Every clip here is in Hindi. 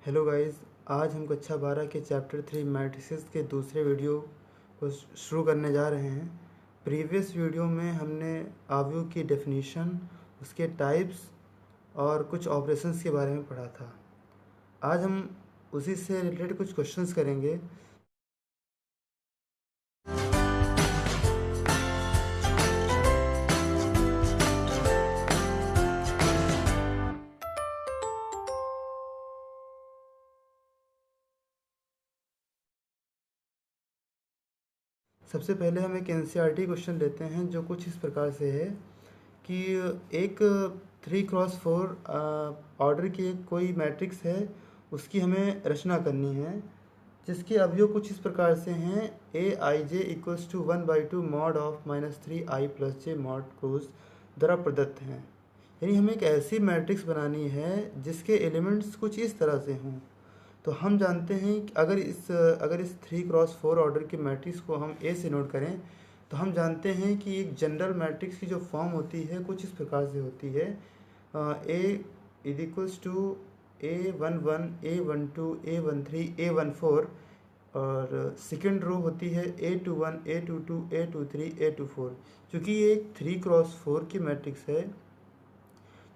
Hello guys. आज हम कक्षा 12 के चैप्टर 3 मैट्रिसेस के दूसरे वीडियो को शुरू करने जा रहे हैं। प्रीवियस वीडियो में हमने अवयव की डेफिनीशन, उसके टाइप्स और कुछ ऑपरेशंस के बारे में पढ़ा था। आज हम उसी से रिलेटेड कुछ क्वेश्चंस करेंगे। सबसे पहले हम एक एनसीईआरटी क्वेश्चन लेते हैं जो कुछ इस प्रकार से है कि एक 3x4 ऑर्डर की कोई मैट्रिक्स है, उसकी हमें रचना करनी है जिसके अवयव कुछ इस प्रकार से हैं। A I J equals to 1/2 mod of -3i + j mod क्रोज द्वारा प्रदत्त हैं। यानी हमें एक ऐसी मैट्रिक्स बनानी है जिसके एलिमेंट्स कुछ इस तरह से हों। तो हम जानते हैं कि अगर इस 3x4 ऑर्डर की मैट्रिक्स को हम ए से नोट करें तो हम जानते हैं कि एक जनरल मैट्रिक्स की जो फॉर्म होती है कुछ इस प्रकार से होती है। A is equals to A11 A12 A13 A14 और सेकेंड रो होती है A21 A22 A23 A24। क्योंकि ये एक 3x4 की मैट्रिक्स है,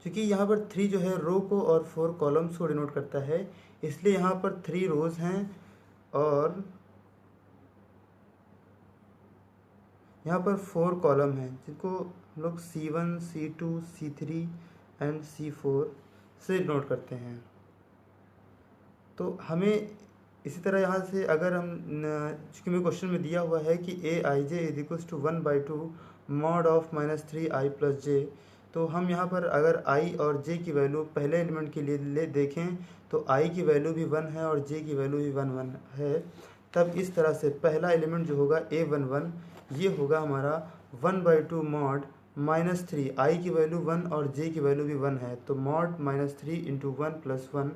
क्योंकि यहाँ पर 3 जो है रो को और 4 कॉलम्स को डिनोट करता है, इसलिए यहाँ पर 3 रोज हैं और यहाँ पर 4 कॉलम हैं जिनको हम लोग C1 C2 C3 and C4 से डिनोट करते हैं। तो हमें इसी तरह यहाँ से अगर हम चूँकि मेरे क्वेश्चन में दिया हुआ है कि A I J is equals to 1/2 mod of -3i + j, तो हम यहाँ पर अगर i और j की वैल्यू पहले एलिमेंट के लिए ले देखें तो i की वैल्यू भी 1 है और j की वैल्यू भी 1 है। तब इस तरह से पहला एलिमेंट जो होगा A11 ये होगा हमारा 1/2 मॉड -3, i की वैल्यू 1 और j की वैल्यू भी 1 है, तो मॉड -3 × 1 + 1,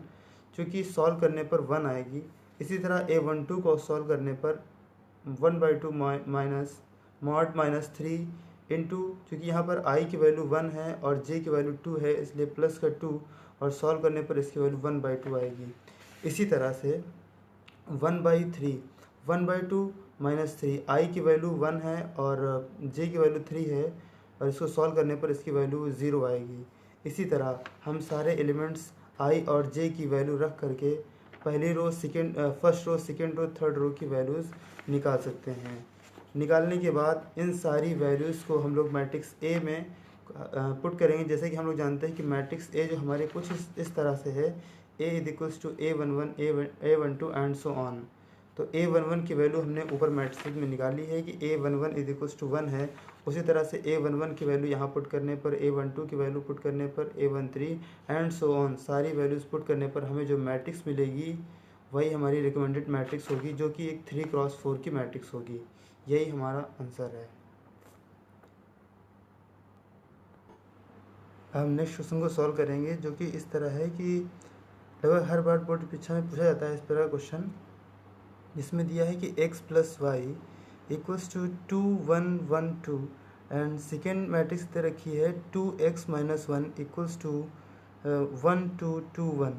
चूँकि सॉल्व करने पर 1 आएगी। इसी तरह A12 को सॉल्व करने पर 1/2 माइनस मॉड -3 इंटू, चूँकि यहाँ पर i की वैल्यू 1 है और j की वैल्यू 2 है, इसलिए प्लस का 2 और सॉल्व करने पर इसकी वैल्यू 1/2 आएगी। इसी तरह से 1/2 -3, i की वैल्यू 1 है और j की वैल्यू 3 है और इसको सॉल्व करने पर इसकी वैल्यू 0 आएगी। इसी तरह हम सारे एलिमेंट्स i और j की वैल्यू रख करके पहली row first row second row third row की वैल्यूज़ निकाल सकते हैं। निकालने के बाद इन सारी वैल्यूज़ को हम लोग मैट्रिक्स ए में पुट करेंगे। जैसे कि हम लोग जानते हैं कि मैट्रिक्स ए जो हमारे कुछ इस तरह से है, A is equals to A11 A12 and so on. तो A11 की वैल्यू हमने ऊपर मैट्रिक्स में निकाली है कि A11 इज इक्वल्स टू 1 है। उसी तरह से A11 की वैल्यू यहाँ पुट करने पर, A12 की वैल्यू पुट करने पर, A13 एंड सो ऑन सारी वैल्यूज़ पुट करने पर हमें जो मैट्रिक्स मिलेगी वही हमारी रिकमेंडेड मैट्रिक्स होगी, जो कि एक 3x4 की मैट्रिक्स होगी। यही हमारा आंसर है। हम नेक्स्ट क्वेश्चन को सॉल्व करेंगे जो कि इस तरह है कि लगभग हर बार बोर्ड परीक्षा में पूछा जाता है इस तरह का क्वेश्चन, जिसमें दिया है कि x + y equals to 2 1 1 2 and second matrix दे रखी है 2x - 1 इक्वल्स टू 1 2 2 1।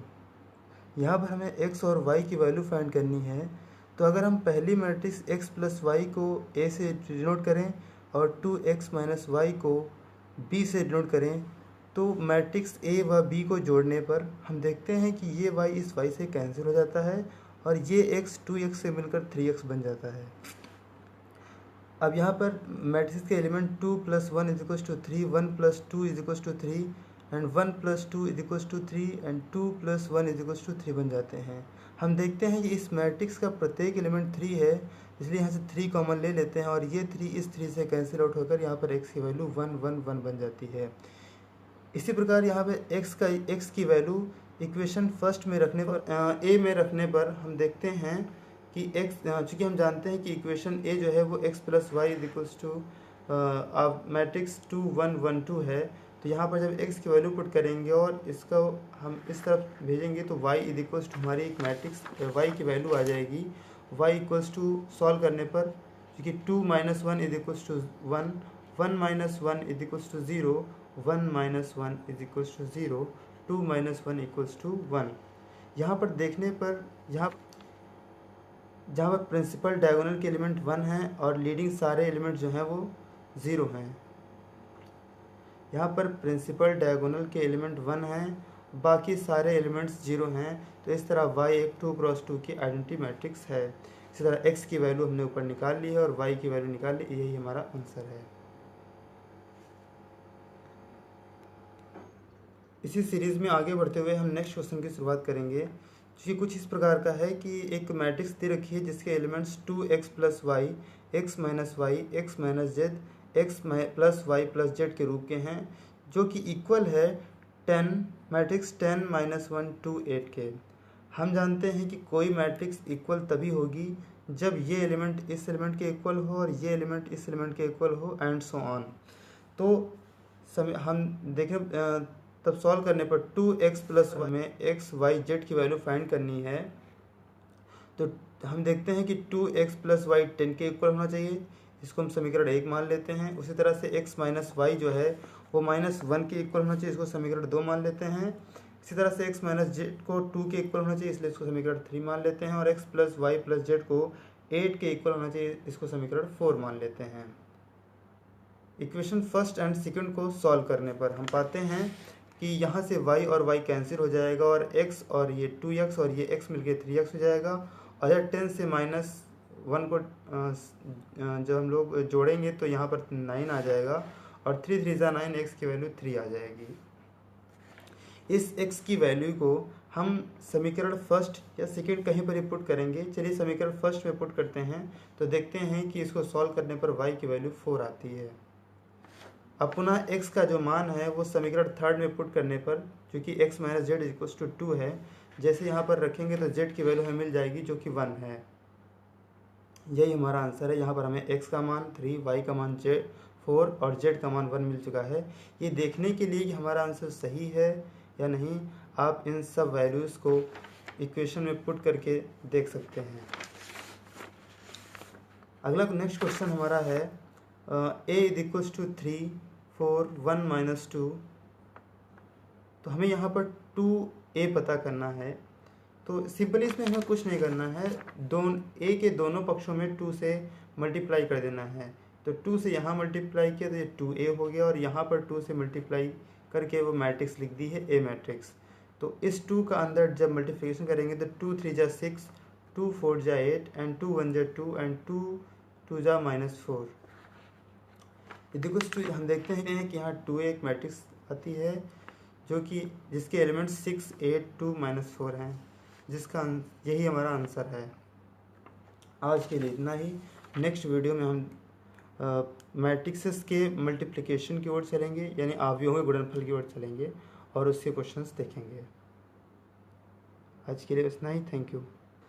यहाँ पर हमें x और y की वैल्यू फाइंड करनी है। तो अगर हम पहली मैट्रिक्स x + y को a से डिनोट करें और 2x - y को b से डिनोट करें, तो मैट्रिक्स a व b को जोड़ने पर हम देखते हैं कि ये y इस y से कैंसिल हो जाता है और ये x 2x से मिलकर 3x बन जाता है। अब यहाँ पर मैट्रिक्स के एलिमेंट 2 + 1 = 3, 1 + 2 = 3 एंड 1 + 2 = 3 एंड 2 + 1 = 3 बन जाते हैं। हम देखते हैं कि इस मैट्रिक्स का प्रत्येक एलिमेंट 3 है, इसलिए यहाँ से 3 कॉमन ले लेते हैं और ये 3 इस 3 से कैंसिल आउट होकर यहाँ पर x की वैल्यू 1 1 1 बन जाती है। इसी प्रकार यहाँ पे x की वैल्यू इक्वेशन फर्स्ट में रखने पर a में रखने पर हम देखते हैं कि x, चूँकि हम जानते हैं कि इक्वेशन a जो है वो x + y = मैट्रिक्स 2 1 1 2 है। तो यहाँ पर जब x की वैल्यू पुट करेंगे और इसका हम इस तरफ भेजेंगे तो y = हमारी एक मैट्रिक्स y की वैल्यू आ जाएगी। y = सॉल्व करने पर, क्योंकि 2 - 1 = 1, 1 - 1 = 0, 1 - 1 = 0, 2 - 1 = 1। यहाँ पर देखने पर जहाँ पर प्रिंसिपल डायगोनल के एलिमेंट 1 हैं और लीडिंग सारे एलिमेंट जो हैं वो 0 हैं। यहाँ पर प्रिंसिपल डायगोनल के एलिमेंट 1 हैं, बाकी सारे एलिमेंट्स 0 हैं। तो इस तरह y एक 2x2 की आइडेंटिटी मैट्रिक्स है। इसी तरह x की वैल्यू हमने ऊपर निकाल ली है और y की वैल्यू निकाल ली, यही हमारा आंसर है। इसी सीरीज़ में आगे बढ़ते हुए हम नेक्स्ट क्वेश्चन की शुरुआत करेंगे, जो कुछ इस प्रकार का है कि एक मैट्रिक्स दे रखी है जिसके elements 2x + y, x - y, x - z, x + y + z के रूप के हैं, जो कि इक्वल है 10 मैट्रिक्स 10 - 1 2 8 के। हम जानते हैं कि कोई मैट्रिक्स इक्वल तभी होगी जब ये एलिमेंट इस एलिमेंट के इक्वल हो और ये एलिमेंट इस एलिमेंट के इक्वल हो एंड सो ऑन। तो हम देखें तब सॉल्व करने पर 2x + y में x y z की वैल्यू फाइंड करनी है। तो हम देखते हैं कि 2x + y 10 के इक्वल होना चाहिए, इसको हम समीकरण 1 मान लेते हैं। उसी तरह से x - y जो है वो -1 के इक्वल होना चाहिए, इसको समीकरण 2 मान लेते हैं। इसी तरह से x - z को 2 के इक्वल होना चाहिए, इसलिए इसको समीकरण 3 मान लेते हैं। और x + y + z को 8 के इक्वल होना चाहिए, इसको समीकरण 4 मान लेते हैं। इक्वेशन फर्स्ट एंड सेकंड को सॉल्व करने पर हम पाते हैं कि यहाँ से y और y कैंसिल हो जाएगा और x और ये 2x और ये x मिलके 3x हो जाएगा। और यह 10 से -1 को जब हम लोग जोड़ेंगे तो यहाँ पर 9 आ जाएगा और 3 3 जा 9, x की वैल्यू 3 आ जाएगी। इस x की वैल्यू को हम समीकरण फर्स्ट या सेकंड कहीं पर ही पुट करेंगे। चलिए समीकरण फर्स्ट में पुट करते हैं, तो देखते हैं कि इसको सॉल्व करने पर y की वैल्यू 4 आती है। अब पुनः x का जो मान है वो समीकरण थर्ड में पुट करने पर, क्योंकि x - z = 2 है, जैसे यहाँ पर रखेंगे तो z की वैल्यू हमें मिल जाएगी जो कि 1 है। यही हमारा आंसर है। यहाँ पर हमें x का मान 3, y का मान 4 और z का मान 1 मिल चुका है। ये देखने के लिए कि हमारा आंसर सही है या नहीं, आप इन सब वैल्यूज़ को इक्वेशन में पुट करके देख सकते हैं। अगला नेक्स्ट क्वेश्चन हमारा है a = 3 4 1 - 2। तो हमें यहाँ पर 2a पता करना है। तो सिंपली इसमें हमें कुछ नहीं करना है, a के दोनों पक्षों में 2 से मल्टीप्लाई कर देना है। तो 2 से यहाँ मल्टीप्लाई किया तो ये 2a हो गया और यहाँ पर 2 से मल्टीप्लाई करके वो मैट्रिक्स लिख दी है a मैट्रिक्स। तो इस 2 का अंदर जब मल्टीप्लिकेशन करेंगे तो 2 3 जा 6, 2 4 जा 8 एंड 2 1 जा 2 एंड 2 2 जा -4। देखो हम देखते हैं कि यहाँ 2a एक मैट्रिक्स आती है जो कि जिसके एलिमेंट्स 6 8 2 -4 हैं, जिसका यही हमारा आंसर है। आज के लिए इतना ही। नेक्स्ट वीडियो में हम मैट्रिक्सेस के मल्टीप्लिकेशन की ओर चलेंगे, यानी आव्यूहों के गुणनफल की ओर चलेंगे और उसके क्वेश्चंस देखेंगे। आज के लिए इतना ही। Thank you.